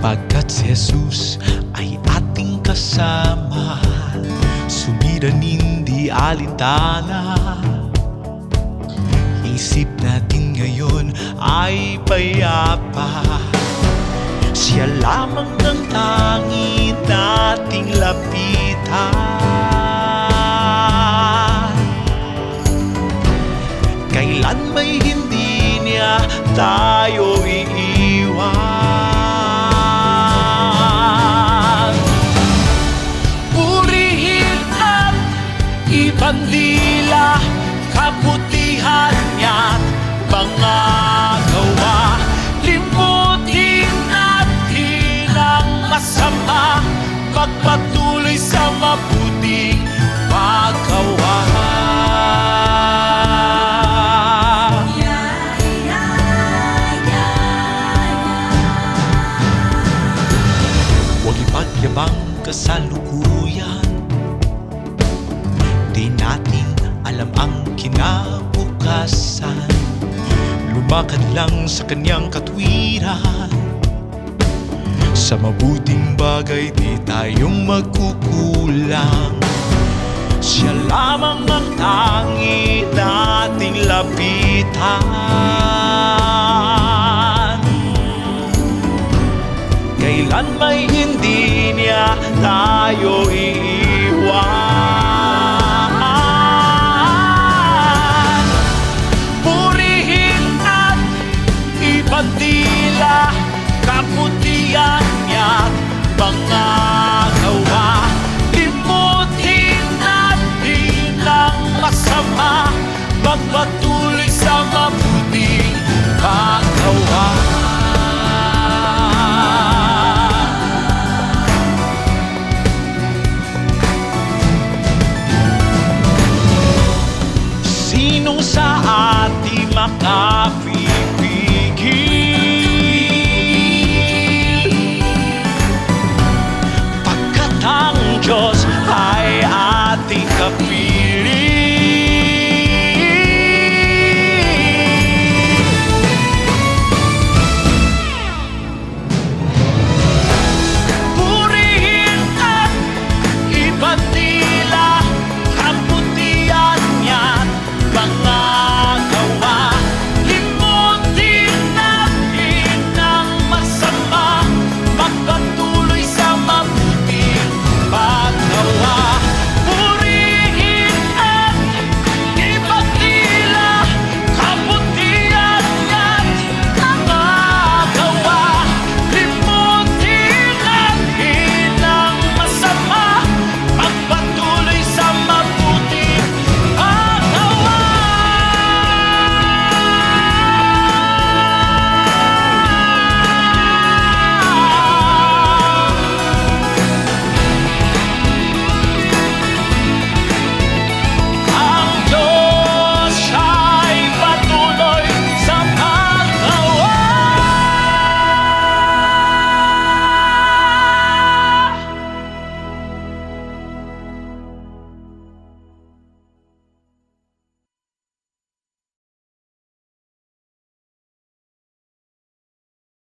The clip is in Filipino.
Pagkat si Jesus ay ating kasama, sumiran hindi alintana. Isip natin ngayon ay payapa, siya lamang ang tangi nating lapitan. Kailan may hindi niya tayo iiwan. Purihin at ibandila kabutihan niya't mga gawa. Limutin natin ang masama, pagpatuloy sa mabuting paggawa. Huwag ipagyabang kasalukuyan, di natin alam ang kinabukasan. Lumakad lang sa kanyang katwiran, sa mabuting bagay di tayong magkukulang. Siya lamang ang tangi nating lapitan. Kailan may hindi niya tayo iiwan.